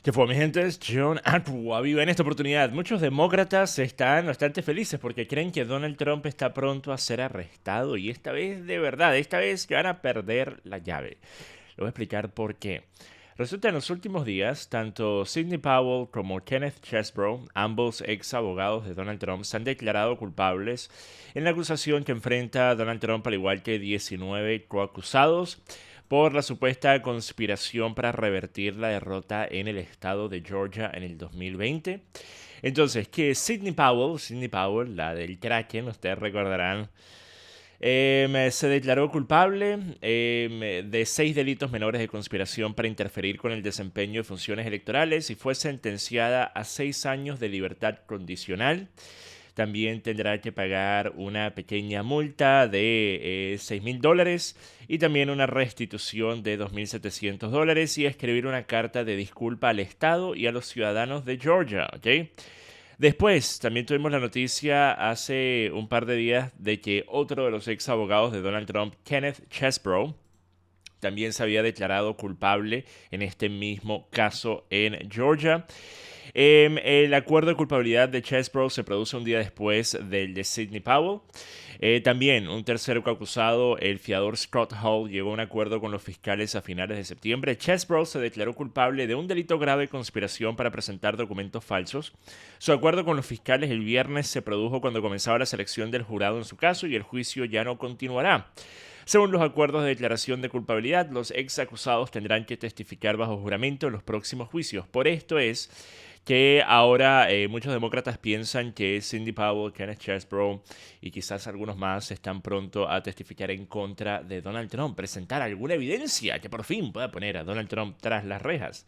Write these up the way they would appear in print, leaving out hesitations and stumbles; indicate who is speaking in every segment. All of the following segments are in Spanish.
Speaker 1: Que fue, mi gente, es John Atwood. Viva en esta oportunidad. Muchos demócratas están bastante felices porque creen que Donald Trump está pronto a ser arrestado y esta vez de verdad, esta vez que van a perder la llave. Le voy a explicar por qué. Resulta en los últimos días, tanto Sidney Powell como Kenneth Chesebro, ambos ex abogados de Donald Trump, se han declarado culpables en la acusación que enfrenta a Donald Trump, al igual que 19 coacusados, por la supuesta conspiración para revertir la derrota en el estado de Georgia en el 2020. Entonces, que Sidney Powell, la del Kraken, ustedes recordarán, se declaró culpable de 6 delitos menores de conspiración para interferir con el desempeño de funciones electorales y fue sentenciada a 6 años de libertad condicional. También tendrá que pagar una pequeña multa de $6,000 y también una restitución de $2,700 y escribir una carta de disculpa al Estado y a los ciudadanos de Georgia, ¿ok? Después, también tuvimos la noticia hace un par de días de que otro de los ex abogados de Donald Trump, Kenneth Chesebro, también se había declarado culpable en este mismo caso en Georgia. El acuerdo de culpabilidad de Chesebro se produce un día después del de Sidney Powell. También un tercer acusado, el fiador Scott Hall, llegó a un acuerdo con los fiscales a finales de septiembre. Chesebro se declaró culpable de un delito grave de conspiración para presentar documentos falsos. Su acuerdo con los fiscales el viernes se produjo cuando comenzaba la selección del jurado en su caso y el juicio ya no continuará. Según los acuerdos de declaración de culpabilidad, los ex acusados tendrán que testificar bajo juramento en los próximos juicios. Por esto es que ahora muchos demócratas piensan que Sidney Powell, Kenneth Chesebro y quizás algunos más están pronto a testificar en contra de Donald Trump, presentar alguna evidencia que por fin pueda poner a Donald Trump tras las rejas.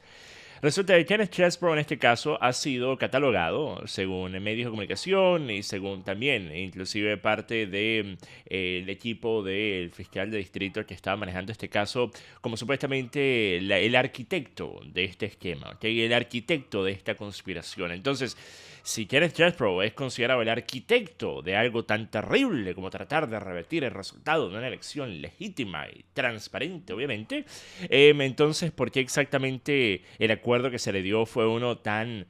Speaker 1: Resulta que Kenneth Chesebro en este caso ha sido catalogado, según medios de comunicación y según también, inclusive parte del equipo del fiscal de distrito que estaba manejando este caso, como supuestamente el arquitecto de este esquema, ¿okay? El arquitecto de esta conspiración. Entonces, si Kenneth Chesebro es considerado el arquitecto de algo tan terrible como tratar de revertir el resultado de una elección legítima y transparente, obviamente, entonces, ¿por qué exactamente el acuerdo que se le dio fue uno tan,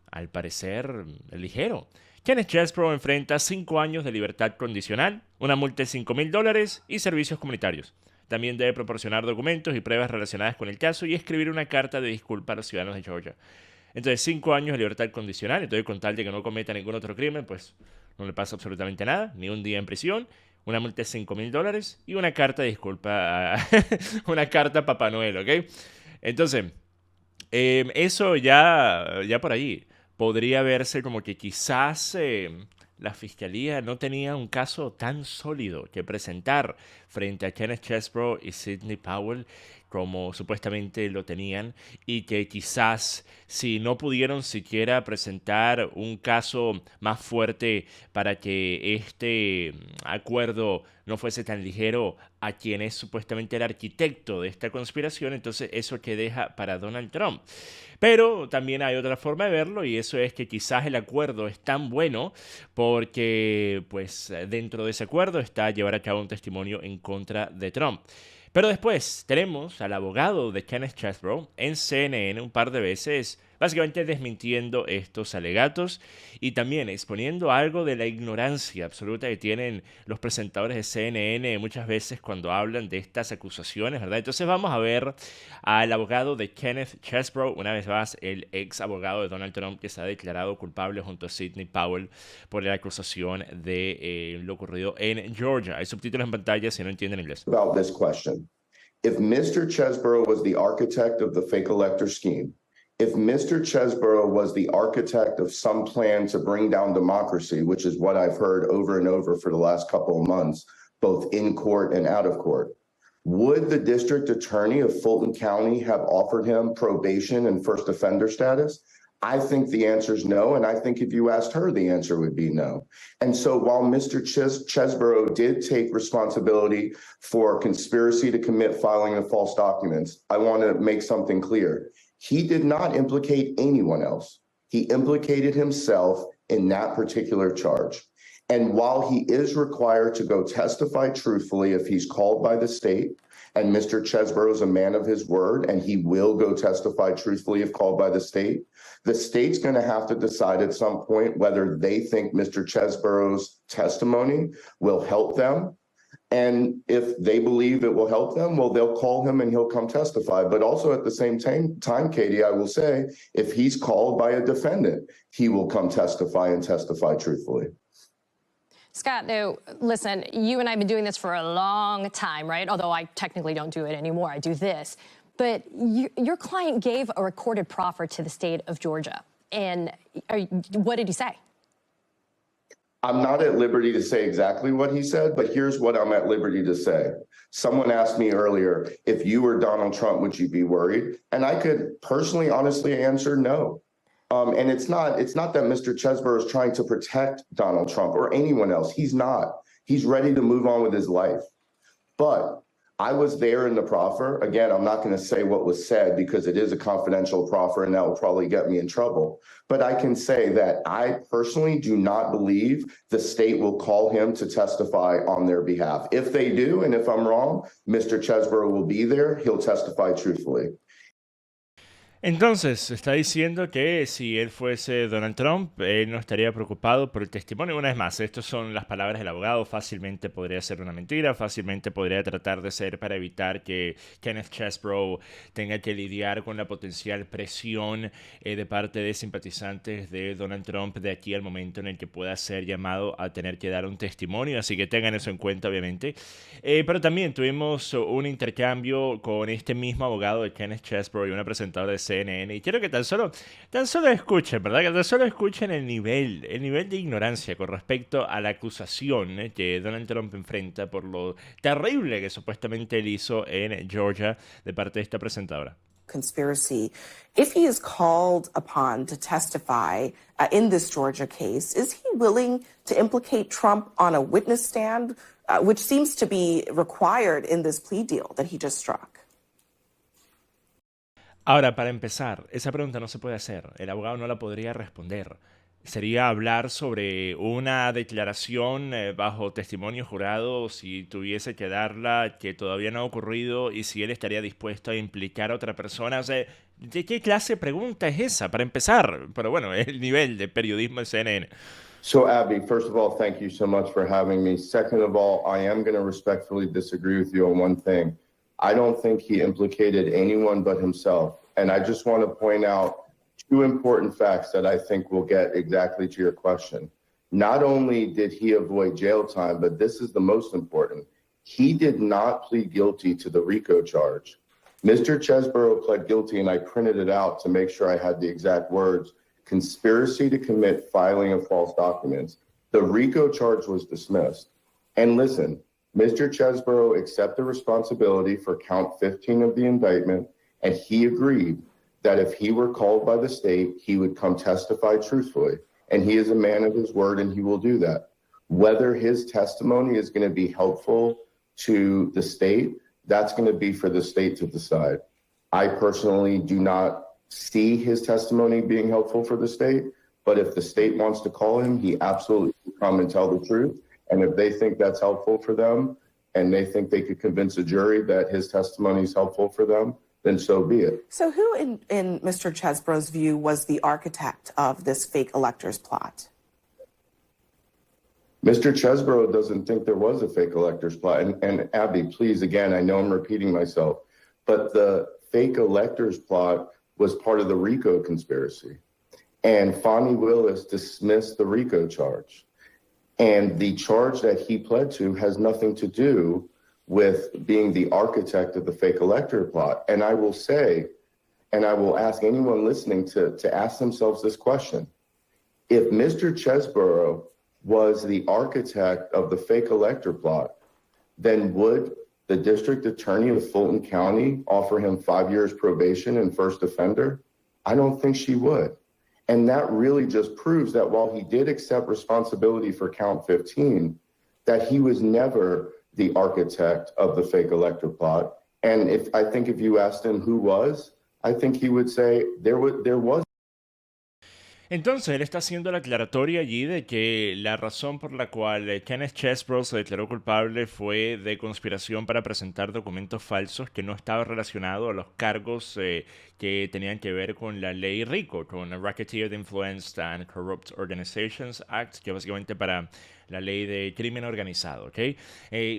Speaker 1: al parecer, ligero? Kenneth Chesebro enfrenta 5 años de libertad condicional, una multa de $5,000 y servicios comunitarios. También debe proporcionar documentos y pruebas relacionadas con el caso y escribir una carta de disculpa a los ciudadanos de Georgia. Entonces, 5 años de libertad condicional, entonces con tal de que no cometa ningún otro crimen, pues no le pasa absolutamente nada, ni un día en prisión, una multa de $5,000 y una carta de disculpa, una carta a Papá Noel, ¿ok? Entonces, eso ya por ahí podría verse como que quizás la fiscalía no tenía un caso tan sólido que presentar frente a Kenneth Chesebro y Sidney Powell como supuestamente lo tenían y que quizás si no pudieron siquiera presentar un caso más fuerte para que este acuerdo no fuese tan ligero a quien es supuestamente el arquitecto de esta conspiración, entonces eso que deja para Donald Trump. Pero también hay otra forma de verlo y eso es que quizás el acuerdo es tan bueno porque pues dentro de ese acuerdo está llevar a cabo un testimonio en contra de Trump. Pero después tenemos al abogado de Kenneth Chesebro en CNN un par de veces, básicamente desmintiendo estos alegatos y también exponiendo algo de la ignorancia absoluta que tienen los presentadores de CNN muchas veces cuando hablan de estas acusaciones, ¿verdad? Entonces vamos a ver al abogado de Kenneth Chesebro, una vez más el ex abogado de Donald Trump que se ha declarado culpable junto a Sidney Powell por la acusación de lo ocurrido en Georgia. Hay subtítulos en pantalla si no entienden inglés.
Speaker 2: About this question. If Mr. Chesborough was the architect of the fake elector scheme, if Mr. Chesborough was the architect of some plan to bring down democracy, which is what I've heard over and over for the last couple of months, both in court and out of court, would the district attorney of Fulton County have offered him probation and first offender status? I think the answer is no, and I think if you asked her, the answer would be no. And so while Mr. Chesborough did take responsibility for conspiracy to commit filing of false documents, I want to make something clear. He did not implicate anyone else. He implicated himself in that particular charge. And while he is required to go testify truthfully if he's called by the state, and Mr. Chesborough is a man of his word, and he will go testify truthfully if called by the state's going to have to decide at some point whether they think Mr. Chesborough's testimony will help them. And if they believe it will help them, well, they'll call him and he'll come testify. But also at the same time, Katie, I will say, if he's called by a defendant, he will come testify and testify truthfully.
Speaker 3: Scott, now, listen, you and I have been doing this for a long time, right? Although I technically don't do it anymore. I do this. But your client gave a recorded proffer to the state of Georgia. And what did he say?
Speaker 2: I'm not at liberty to say exactly what he said, but here's what I'm at liberty to say. Someone asked me earlier, if you were Donald Trump, would you be worried? And I could personally, honestly answer no. And it's not that Mr. Chesborough is trying to protect Donald Trump or anyone else. He's not. He's ready to move on with his life. But I was there in the proffer. Again, I'm not going to say what was said because it is a confidential proffer and that will probably get me in trouble. But I can say that I personally do not believe the state will call him to testify on their behalf. If they do, and if I'm wrong, Mr. Chesborough will be there. He'll testify truthfully.
Speaker 1: Entonces, está diciendo que si él fuese Donald Trump, él no estaría preocupado por el testimonio. Una vez más, estas son las palabras del abogado. Fácilmente podría ser una mentira, fácilmente podría tratar de ser para evitar que Kenneth Chesborough tenga que lidiar con la potencial presión de parte de simpatizantes de Donald Trump de aquí al momento en el que pueda ser llamado a tener que dar un testimonio. Así que tengan eso en cuenta, obviamente. Pero también tuvimos un intercambio con este mismo abogado de Kenneth Chesborough y una presentadora de CNN, y quiero que tan solo escuchen, ¿verdad? Que tan solo escuchen el nivel de ignorancia con respecto a la acusación que Donald Trump enfrenta por lo terrible que supuestamente él hizo en Georgia de parte de esta presentadora.
Speaker 4: Conspiracy. If he is called upon to testify in this Georgia case, is he willing to implicate Trump on a witness stand, which seems to be required in this plea deal that he just struck?
Speaker 1: Ahora, para empezar, esa pregunta no se puede hacer. El abogado no la podría responder. Sería hablar sobre una declaración bajo testimonio jurado si tuviese que darla, que todavía no ha ocurrido, y si él estaría dispuesto a implicar a otra persona. O sea, ¿de qué clase de pregunta es esa? Para empezar, pero bueno, es el nivel de periodismo de CNN.
Speaker 2: So, Abby, first of all, thank you so much for having me. Second of all, I am going to respectfully disagree with you on one thing. I don't think he implicated anyone but himself. And I just want to point out two important facts that I think will get exactly to your question. Not only did he avoid jail time, but this is the most important. He did not plead guilty to the RICO charge. Mr. Chesborough pled guilty, and I printed it out to make sure I had the exact words: conspiracy to commit filing of false documents. The RICO charge was dismissed. And listen, Mr. Chesborough accepted responsibility for count 15 of the indictment, and he agreed that if he were called by the state, he would come testify truthfully. And he is a man of his word, and he will do that. Whether his testimony is going to be helpful to the state, that's going to be for the state to decide. I personally do not see his testimony being helpful for the state, but if the state wants to call him, he absolutely will come and tell the truth. And if they think that's helpful for them, and they think they could convince a jury that his testimony is helpful for them, then so be it.
Speaker 4: So who in Mr. Chesborough's view was the architect of this fake electors plot?
Speaker 2: Mr. Chesborough doesn't think there was a fake electors plot. And Abby, please, again, I know I'm repeating myself, but the fake electors plot was part of the RICO conspiracy. And Fani Willis dismissed the RICO charge. And the charge that he pled to has nothing to do with being the architect of the fake elector plot. And I will say, and I will ask anyone listening to ask themselves this question: if Mr. Chesborough was the architect of the fake elector plot, then would the district attorney of Fulton County offer him 5 years probation and first offender? I don't think she would. And that really just proves that while he did accept responsibility for count 15, that he was never the architect of the fake elector plot. And if you asked him who was, I think he would say there was.
Speaker 1: Entonces, él está haciendo la aclaratoria allí de que la razón por la cual Kenneth Chesebro se declaró culpable fue de conspiración para presentar documentos falsos que no estaban relacionados a los cargos que tenían que ver con la ley RICO, con el Racketeer Influenced and Corrupt Organizations Act, que básicamente para la ley de crimen organizado, ¿ok?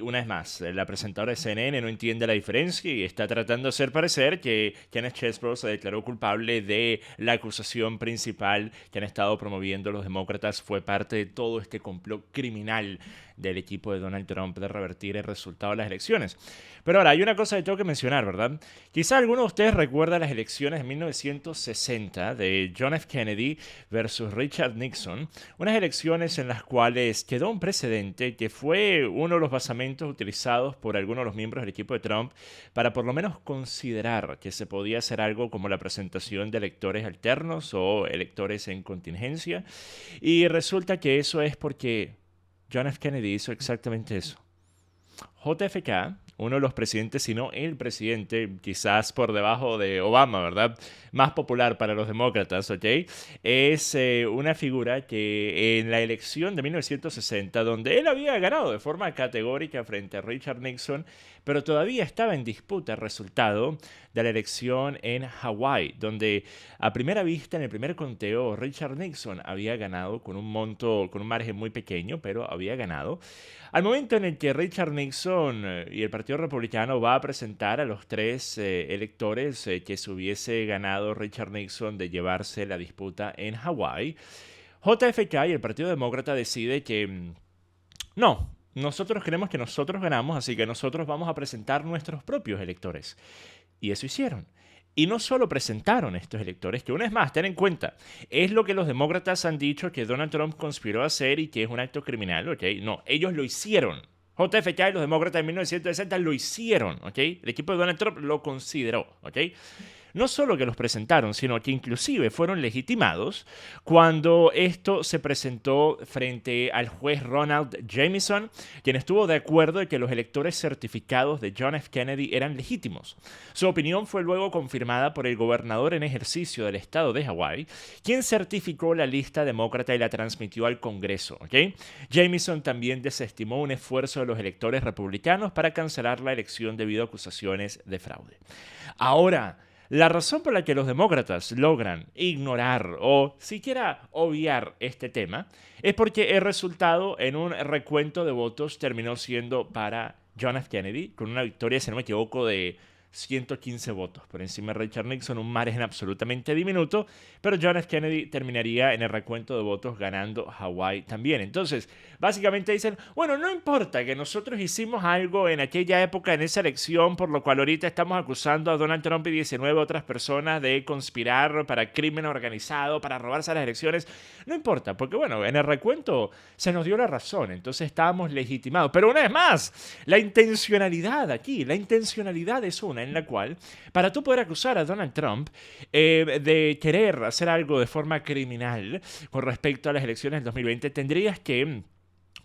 Speaker 1: Una vez más, la presentadora de CNN no entiende la diferencia y está tratando de hacer parecer que Kenneth Chesebro se declaró culpable de la acusación principal que han estado promoviendo los demócratas, fue parte de todo este complot criminal del equipo de Donald Trump de revertir el resultado de las elecciones. Pero ahora, hay una cosa que tengo que mencionar, ¿verdad? Quizá alguno de ustedes recuerda las elecciones de 1960 de John F. Kennedy versus Richard Nixon, unas elecciones en las cuales quedó un precedente que fue uno de los basamentos utilizados por algunos de los miembros del equipo de Trump para por lo menos considerar que se podía hacer algo como la presentación de electores alternos o electores en contingencia. Y resulta que eso es porque John F. Kennedy hizo exactamente eso. JFK, uno de los presidentes, si no el presidente, quizás por debajo de Obama, ¿verdad? Más popular para los demócratas, ¿ok? Es una figura que en la elección de 1960, donde él había ganado de forma categórica frente a Richard Nixon, pero todavía estaba en disputa el resultado de la elección en Hawái, donde a primera vista, en el primer conteo, Richard Nixon había ganado con un margen muy pequeño, pero había ganado. Al momento en el que Richard Nixon y el Partido Republicano va a presentar a los tres electores que se hubiese ganado Richard Nixon de llevarse la disputa en Hawái, JFK y el Partido Demócrata decide que no, nosotros creemos que nosotros ganamos, así que nosotros vamos a presentar nuestros propios electores. Y eso hicieron. Y no solo presentaron estos electores, que una vez más, ten en cuenta, es lo que los demócratas han dicho que Donald Trump conspiró a hacer y que es un acto criminal, ¿ok? No, ellos lo hicieron. JFK y los demócratas en 1960 lo hicieron, ¿ok? El equipo de Donald Trump lo consideró, ¿ok? No solo que los presentaron, sino que inclusive fueron legitimados cuando esto se presentó frente al juez Ronald Jamison, quien estuvo de acuerdo de que los electores certificados de John F. Kennedy eran legítimos. Su opinión fue luego confirmada por el gobernador en ejercicio del estado de Hawái, quien certificó la lista demócrata y la transmitió al Congreso, ¿ok? Jamison también desestimó un esfuerzo de los electores republicanos para cancelar la elección debido a acusaciones de fraude. Ahora, la razón por la que los demócratas logran ignorar o siquiera obviar este tema es porque el resultado en un recuento de votos terminó siendo para John F. Kennedy, con una victoria, si no me equivoco, de 115 votos por encima de Richard Nixon, un margen absolutamente diminuto, pero John F. Kennedy terminaría en el recuento de votos ganando Hawái también. Entonces, básicamente dicen, bueno, no importa que nosotros hicimos algo en aquella época, en esa elección, por lo cual ahorita estamos acusando a Donald Trump y 19 otras personas de conspirar para crimen organizado, para robarse las elecciones. No importa, porque bueno, en el recuento se nos dio la razón, entonces estábamos legitimados. Pero una vez más, la intencionalidad aquí, la intencionalidad es una en la cual, para tú poder acusar a Donald Trump de querer hacer algo de forma criminal con respecto a las elecciones del 2020, tendrías que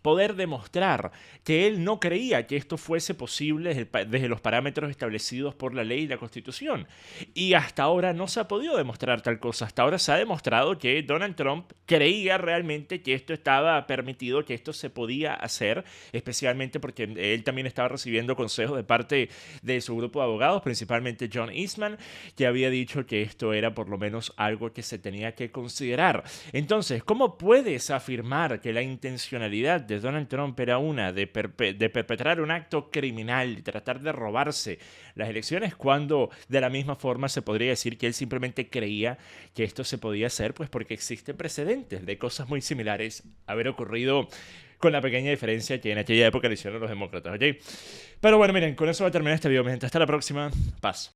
Speaker 1: poder demostrar que él no creía que esto fuese posible desde los parámetros establecidos por la ley y la Constitución. Y hasta ahora no se ha podido demostrar tal cosa. Hasta ahora se ha demostrado que Donald Trump creía realmente que esto estaba permitido, que esto se podía hacer, especialmente porque él también estaba recibiendo consejos de parte de su grupo de abogados, principalmente John Eastman, que había dicho que esto era por lo menos algo que se tenía que considerar. Entonces, ¿cómo puedes afirmar que la intencionalidad de Donald Trump era una de perpetrar un acto criminal y tratar de robarse las elecciones, cuando de la misma forma se podría decir que él simplemente creía que esto se podía hacer, pues porque existen precedentes de cosas muy similares haber ocurrido, con la pequeña diferencia que en aquella época lo hicieron los demócratas, ¿ok? Pero bueno, miren, con eso va a terminar este video, mi gente. Hasta la próxima. Paz.